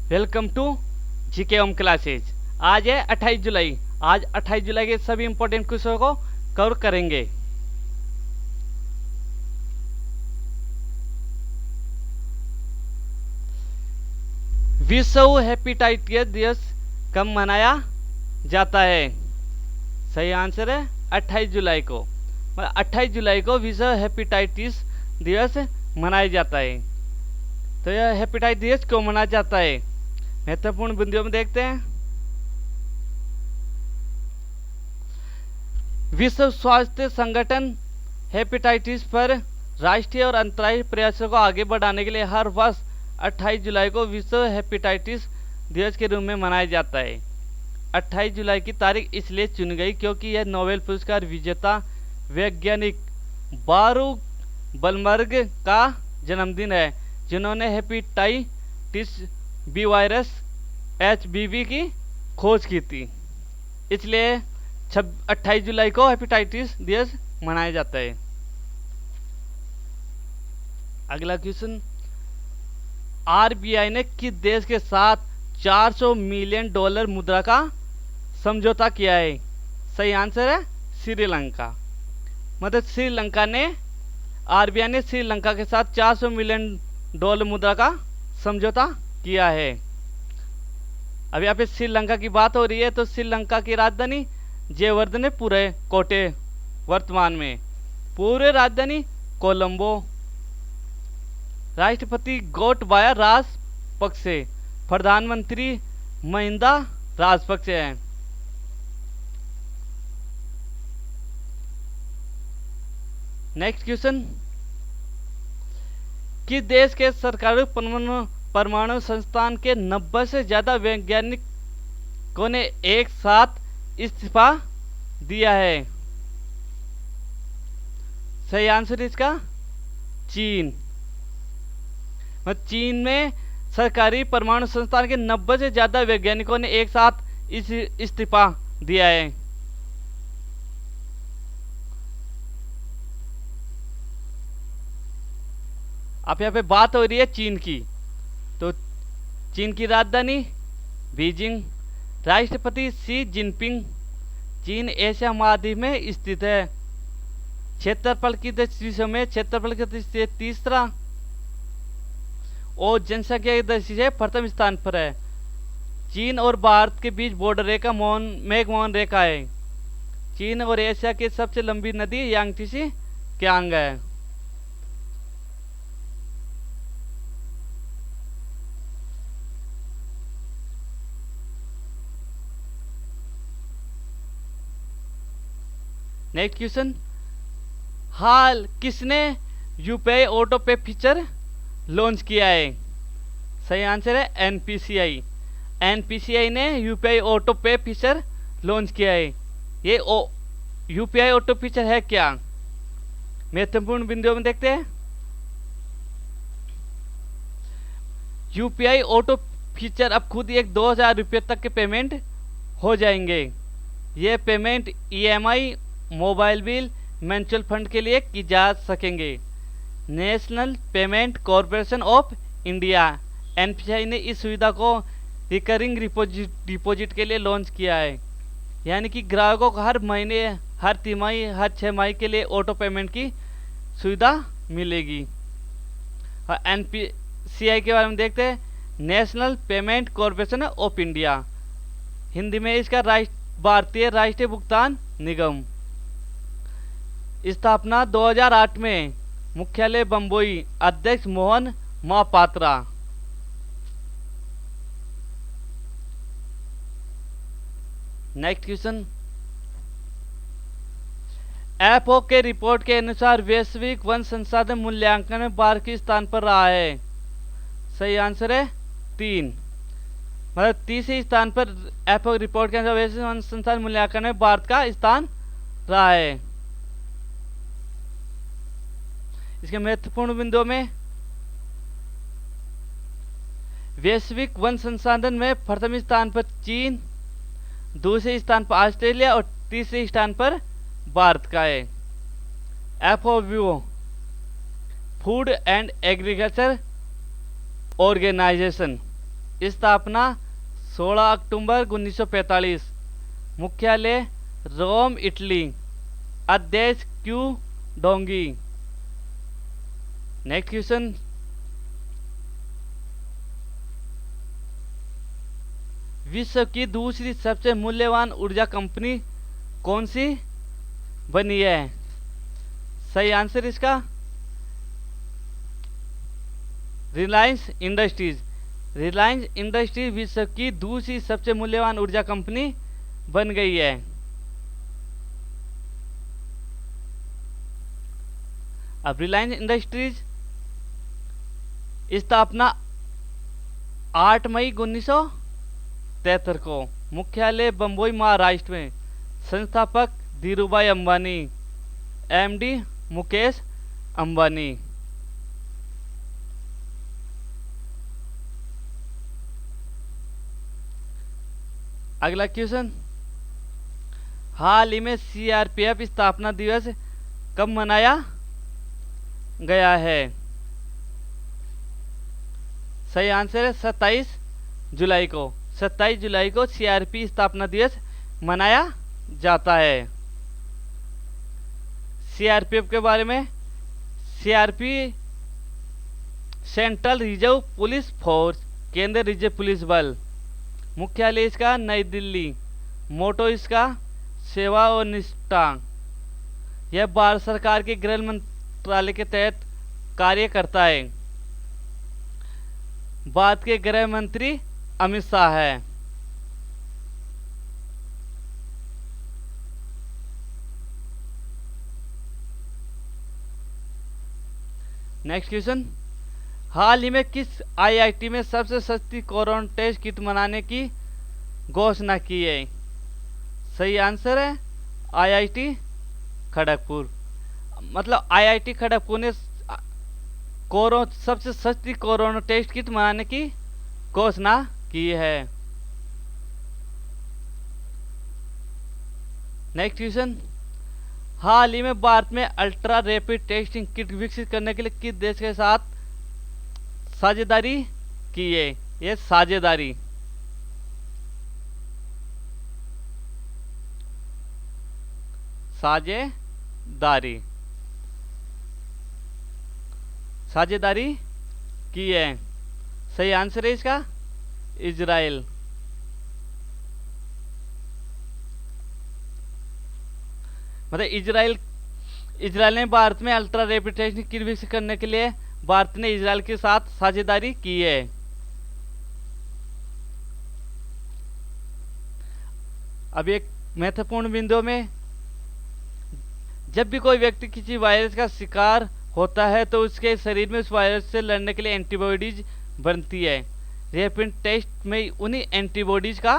Welcome to GK home classes. आज है 28 जुलाई। आज 28 जुलाई के सभी इंपॉर्टेंट क्वेश्चन को कवर करेंगे। विश्व हेपेटाइटिस दिवस कब मनाया जाता है? सही आंसर है 28 जुलाई को। 28 जुलाई को विश्व हेपेटाइटिस दिवस मनाया जाता है। तो यह हेपेटाइटिस दिवस क्यों मनाया जाता है, महत्वपूर्ण बिंदुओं में देखते हैं। विश्व स्वास्थ्य संगठन हेपेटाइटिस पर राष्ट्रीय और अंतर्राष्ट्रीय प्रयासों को आगे बढ़ाने के लिए हर वर्ष 28 जुलाई को विश्व हेपेटाइटिस दिवस के रूप में मनाया जाता है। 28 जुलाई की तारीख इसलिए चुनी गई क्योंकि यह नोबेल पुरस्कार विजेता वैज्ञानिक बारूक बलमर्ग का जन्मदिन है, जिन्होंने हेपेटाइटिस बी वायरस HBV की खोज की थी। इसलिए 28 जुलाई को हेपेटाइटिस दिवस मनाया जाता है। अगला क्वेश्चन, RBI ने किस देश के साथ 400 मिलियन डॉलर मुद्रा का समझौता किया है? सही आंसर है श्रीलंका। मतलब श्रीलंका ने RBI ने श्रीलंका के साथ 400 मिलियन डॉलर मुद्रा का समझौता किया है। अब यहाँ पे श्रीलंका की बात हो रही है, तो श्रीलंका की राजधानी जयवर्धनेपुर है कोटे। वर्तमान में पूरे राजधानी कोलंबो। राष्ट्रपति गोटबाया राजपक्षे, प्रधानमंत्री महिंदा राजपक्षे हैं। नेक्स्ट क्वेश्चन, किस देश के सरकारी परमाणु संस्थान के 90 से ज्यादा वैज्ञानिकों ने एक साथ इस्तीफा दिया है? सही आंसर इसका चीन। चीन में सरकारी परमाणु संस्थान के 90 से ज्यादा वैज्ञानिकों ने एक साथ इस्तीफा दिया है। अब यहाँ पे बात हो रही है चीन की, तो चीन की राजधानी बीजिंग। राष्ट्रपति शी जिनपिंग। चीन एशिया महाद्वीप में स्थित है। क्षेत्रफल की दृष्टि से में क्षेत्रफल की दृष्टि से तीसरा और जनसंख्या की दृष्टि से प्रथम स्थान पर है। चीन और भारत के बीच बॉर्डर रेखा मेघमोहन रेखा है। चीन और एशिया की सबसे लंबी नदी यांगत्से कियांग है। नेक्स्ट क्वेश्चन, हाल किसने UPI auto pay feature launch किया है? सही आंसर है एनपीसीआई। एनपीसीआई ने UPI auto pay feature launch किया है। ये यूपीआई ऑटो फीचर है क्या, महत्वपूर्ण बिंदुओं में देखते हैं। यूपीआई ऑटो फीचर अब खुद एक 2000 रुपये तक के पेमेंट हो जाएंगे। ये payment EMI, mobile bill, mutual fund के लिए की जा सकेंगे। National payment corporation of India NPCI ने इस सुविधा को रिकरिंग डिपॉजिट के लिए लॉन्च किया है। यानी कि ग्राहकों को हर महीने, हर तिमाही, हर 6 माही के लिए ऑटो पेमेंट की सुविधा मिलेगी। और NPCI के बारे में देखते हैं, national payment corporation of India. Hindi में इसका भारतीय राष्ट्रीय भुगतान निगम। स्थापना 2008 में। मुख्यालय बम्बई। अध्यक्ष Mohan Mahapatra. Next question, FO के रिपोर्ट के अनुसार वैश्विक वन संसाधन मूल्यांकन में भारत किस स्थान पर रहा है? सही आंसर है 3। मतलब तीसरे स्थान पर एफओ रिपोर्ट के अनुसार वैश्विक वन संसाधन मूल्यांकन में भारत का स्थान रहा है। इसके महत्वपूर्ण बिंदुओं में, वैश्विक वन संसाधन में प्रथम स्थान पर चीन, दूसरे स्थान पर ऑस्ट्रेलिया और तीसरे स्थान पर भारत का है। FAO food and agriculture organisation स्थापना 16 अक्टूबर 1945। मुख्यालय रोम इटली। अध्यक्ष क्यू डोंगी। नेक्स्ट क्वेश्चन, विश्व की दूसरी सबसे मूल्यवान ऊर्जा कंपनी कौन सी बनी है? सही आंसर इसका रिलायंस इंडस्ट्रीज। रिलायंस इंडस्ट्रीज विश्व की दूसरी सबसे मूल्यवान ऊर्जा कंपनी बन गई है। अब रिलायंस इंडस्ट्रीज स्थापना 8 मई 1973 को। मुख्यालय बंबई महाराष्ट्र में। संस्थापक धीरूभाई अंबानी। एमडी मुकेश अंबानी। अगला क्वेश्चन, हाल ही में सीआरपीएफ स्थापना दिवस कब मनाया गया है? सही आंसर है 27 जुलाई को। 27 जुलाई को सीआरपी स्थापना दिवस मनाया जाता है। सीआरपीएफ के बारे में, CRP central reserve police force, केंद्रीय रिजर्व पुलिस बल। मुख्यालय इसका नई दिल्ली। मोटो इसका सेवा और निष्ठा। यह भारत सरकार के गृह मंत्रालय के तहत कार्य करता है। भारत के गृह मंत्री अमित शाह है। नेक्स्ट क्वेश्चन, हाल ही में किस आईआईटी में सबसे सस्ती कोरोना टेस्ट किट बनाने की घोषणा की है? सही आंसर है आईआईटी खड़गपुर। मतलब आईआईटी खड़गपुर ने सबसे सस्ती कोरोना टेस्ट किट बनाने की घोषणा की है। नेक्स्ट क्वेश्चन, हाल ही में भारत में अल्ट्रा रैपिड टेस्टिंग किट विकसित करने के लिए किस देश के साथ साझेदारी की है? यह साझेदारी साझेदारी की है। सही आंसर है इसका इजराइल। मतलब इजराइल ने भारत में अल्ट्रा रैपिड टेस्टिंग किट विकसित करने के लिए भारत ने इजराइल के साथ साझेदारी की है। अब एक महत्वपूर्ण बिंदु में, जब भी कोई व्यक्ति किसी वायरस का शिकार होता है तो उसके शरीर में उस वायरस से लड़ने के लिए एंटीबॉडीज बनती है। रैपिड टेस्ट में उन्हीं एंटीबॉडीज का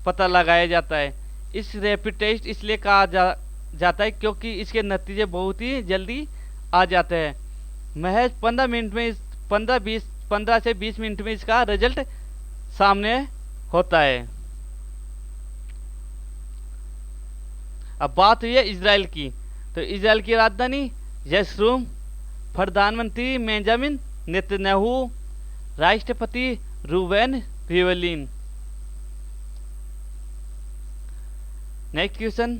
पता लगाया जाता है। इस रैपिड टेस्ट इसलिए कहा जाता है क्योंकि इसके नतीजे बहुत ही जल्दी आ जाते हैं। महज 15 से 20 मिनट में इसका रिजल्ट सामने होता है। अब बात हुई है इजराइल की, तो इजराइल की राजधानी यरूशलेम। प्रधानमंत्री बेंजामिन नेतन्याहू। राष्ट्रपति रूवेन रिवेलिन। नेक्स्ट क्वेश्चन,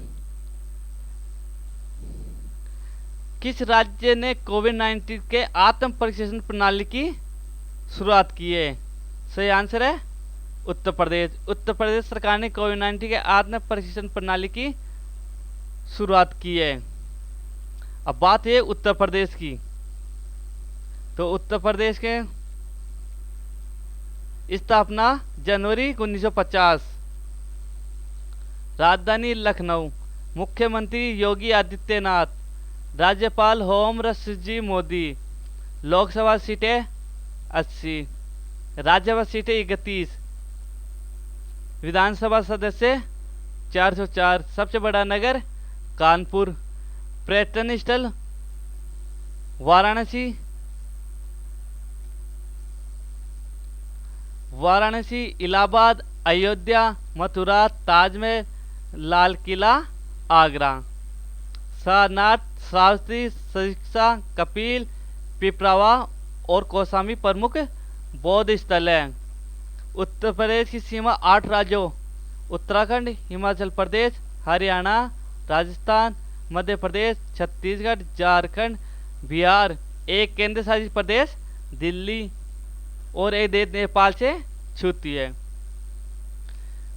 किस राज्य ने कोविड-19 के आत्म परीक्षण प्रणाली की शुरुआत की है? सही आंसर है उत्तर प्रदेश। उत्तर प्रदेश सरकार ने कोविड-19 के आत्म परीक्षण प्रणाली की शुरुआत की है। अब बात है उत्तर प्रदेश की, तो उत्तर प्रदेश के स्थापना जनवरी 1950। राजधानी लखनऊ। मुख्यमंत्री योगी आदित्यनाथ। राज्यपाल होम रसिद मोदी। लोकसभा सीटें 80, राज्यसभा सीटें 31, विधानसभा सदस्य 404। सबसे बड़ा नगर कानपुर। पर्यटन स्थल वाराणसी, इलाहाबाद, अयोध्या, मथुरा, ताजमहल, लाल किला, आगरा। सारनाथ, श्रावस्ती, शिक्षा, कपिल, पिपरावा और कौशाम्बी प्रमुख बौद्ध स्थल हैं। उत्तर प्रदेश की सीमा 8 राज्यों उत्तराखंड, हिमाचल प्रदेश, हरियाणा, राजस्थान, मध्य प्रदेश, छत्तीसगढ़, झारखंड, बिहार, एक केंद्र शासित प्रदेश दिल्ली और एक देश नेपाल से छूती है।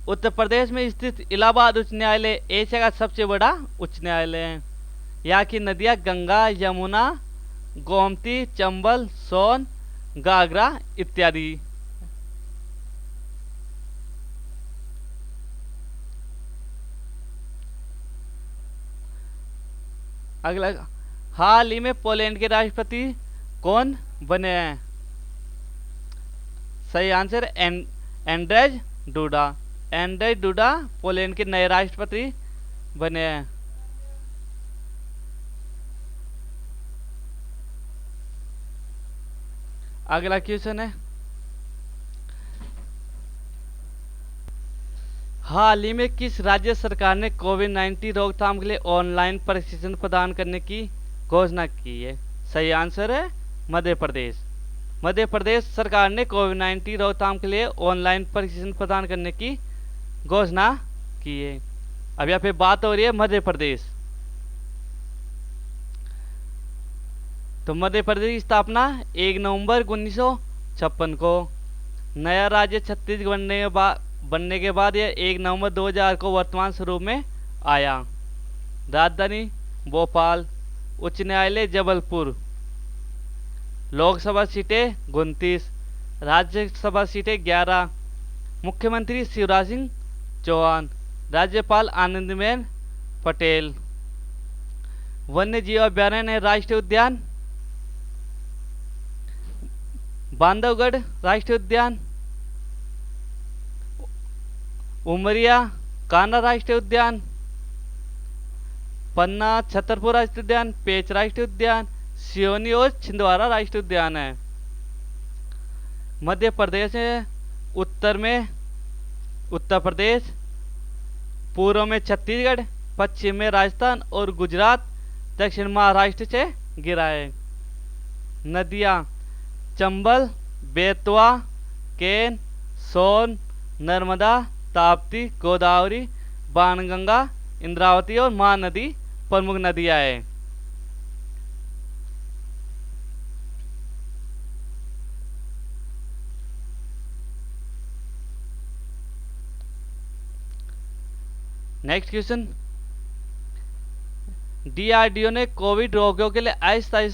उत्तर प्रदेश में स्थित इलाहाबाद उच्च न्यायालय एशिया का सबसे बड़ा उच्च न्यायालय है। यहाँ की नदियाँ गंगा, यमुना, गोमती, चंबल, सोन, घाघरा इत्यादि। अगला, हाल ही में पोलैंड के राष्ट्रपति कौन बने हैं? सही आंसर एंड्रेज डूडा। एंड्रेज डूडा पोलैंड के नए राष्ट्रपति बने हैं। अगला क्वेश्चन है, हाल ही में किस राज्य सरकार ने कोविड-19 रोकथाम के लिए ऑनलाइन प्रशिक्षण प्रदान करने की घोषणा की है? सही आंसर है मध्य प्रदेश। मध्य प्रदेश सरकार ने कोविड-19 रोकथाम के लिए ऑनलाइन प्रशिक्षण प्रदान करने की घोषणा की है। अब यहाँ पे बात हो रही है मध्य प्रदेश। तो मध्य प्रदेश की स्थापना 1 नवंबर 1956 को, नया राज्य छत्तीसगढ़ बनने के बाद यह 1 नवंबर 2000 को वर्तमान स्वरूप में आया। राजधानी भोपाल, उच्च न्यायालय जबलपुर, लोकसभा सीटें 29, राज्यसभा सीटें 11, मुख्यमंत्री शिवराज सिंह चौहान, राज्यपाल आनंदीबेन पटेल। वन्य जीव अभ्यारण्य है राष्ट्रीय उद्यान बांधवगढ़ राष्ट्रीय उद्यान, उमरिया कान्हा राष्ट्रीय उद्यान, पन्ना छतरपुर राष्ट्रीय उद्यान, पेंच राष्ट्रीय उद्यान, सियोनी और छिंदवाड़ा राष्ट्रीय उद्यान है। मध्य प्रदेश में उत्तर में उत्तर प्रदेश, पूर्व में छत्तीसगढ़, पश्चिम में राजस्थान और गुजरात, दक्षिण महाराष्ट्र से घिरा है। नदियाँ चंबल, बेतवा, केन, सोन, नर्मदा, ताप्ती, गोदावरी, बाणगंगा, इंद्रावती और महानदी प्रमुख नदियां हैं। नेक्स्ट क्वेश्चन, डीआरडीओ ने कोविड रोगियों के लिए अस्थायी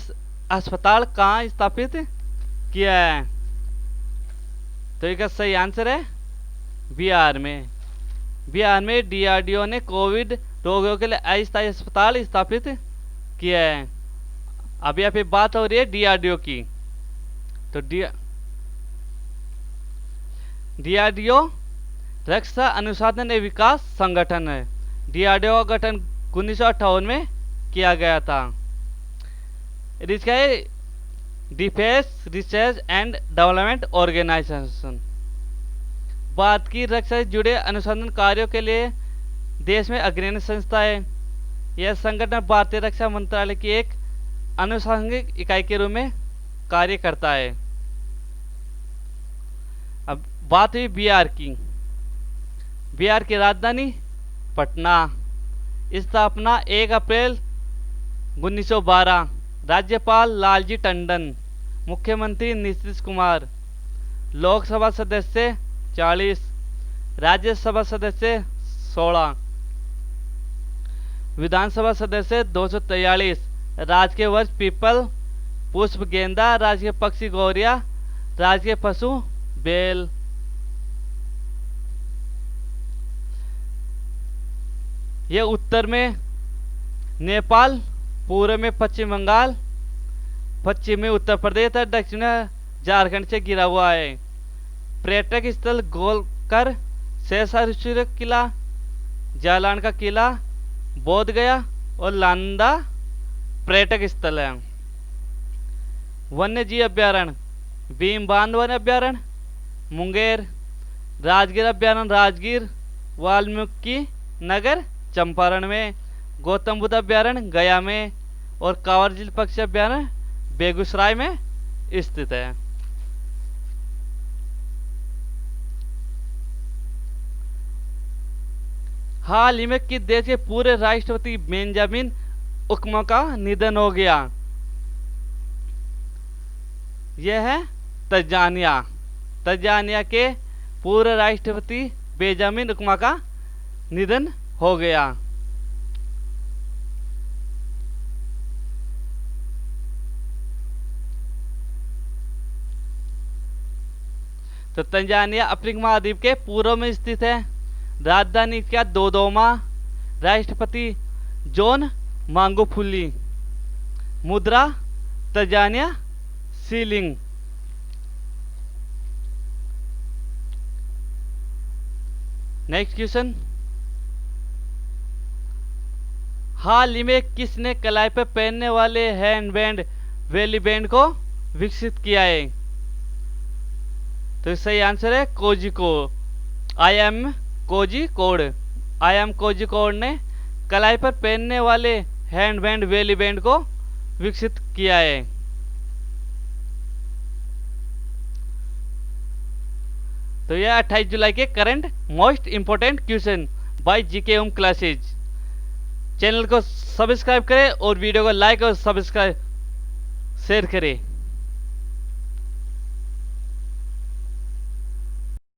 अस्पताल कहाँ स्थापित किया है? तो इसका सही आंसर है बिहार में। बिहार में डीआरडीओ ने कोविड रोगियों के लिए अस्थायी अस्पताल स्थापित किया है। अब यहाँ पे बात हो रही है डीआरडीओ की। तो डीआरडीओ रक्षा अनुसंधान एवं विकास संगठन है। डीआरडीओ का गठन 1958 में किया गया था। इसका है defence research and development organisation. Bharat की रक्षा से जुड़े अनुसंधान कार्यों के लिए देश में अग्रणी संस्था है। यह संगठन भारतीय रक्षा मंत्रालय की एक अनुषंगिक इकाई के रूप में कार्य करता है। अब बात हुई बिहार की। बिहार की राजधानी पटना। स्थापना 1 अप्रैल 1912। राज्यपाल लालजी टंडन, मुख्यमंत्री नीतीश कुमार। लोकसभा सदस्य 40, राज्यसभा सदस्य 16, विधानसभा सदस्य 243। राजकीय वृक्ष पीपल, पुष्प गेंदा, राजकीय पक्षी गौरिया, राजकीय पशु बेल। यह उत्तर में नेपाल, पूर्व में पश्चिम बंगाल, पश्चिम में उत्तर प्रदेश और दक्षिण में झारखंड से घिरा हुआ है। पर्यटक स्थल गोलकर, शेषाचल किला, जालान का किला, बोध गया और लांदा पर्यटक स्थल है। वन्य जीव अभ्यारण्य भीमबांध वन्य अभ्यारण्य मुंगेर, राजगीर अभ्यारण्य राजगीर, वाल्मीकि नगर चंपारण में, गौतम बुद्ध अभ्यारण्य गया में और कांवर झील पक्षी अभ्यारण्य बेगूसराय में स्थित है। हाल ही में किस देश के पूर्व राष्ट्रपति बेंजामिन उकमा का निधन हो गया? यह है तंजानिया। तंजानिया के पूर्व राष्ट्रपति बेंजामिन उकमा का निधन हो गया। तो तंजानिया अफ्रीका महाद्वीप के पूर्व में स्थित है। राजधानी क्या? दोदोमा। राष्ट्रपति जॉन मांगोफुली। मुद्रा तंजानिया सीलिंग। नेक्स्ट क्वेश्चन, हाल ही में किसने कलाई पर पहनने वाले हैंड बैंड बेली बैंड को विकसित किया है? तो सही आंसर है कोझिकोड। आई एम कोझिकोड ने कलाई पर पहनने वाले हैंड बैंड बेली बैंड को विकसित किया है। तो यह 28 जुलाई के current most important question by GK home classes. Channel को सब्सक्राइब करें और वीडियो को लाइक और सब्सक्राइब शेयर करें।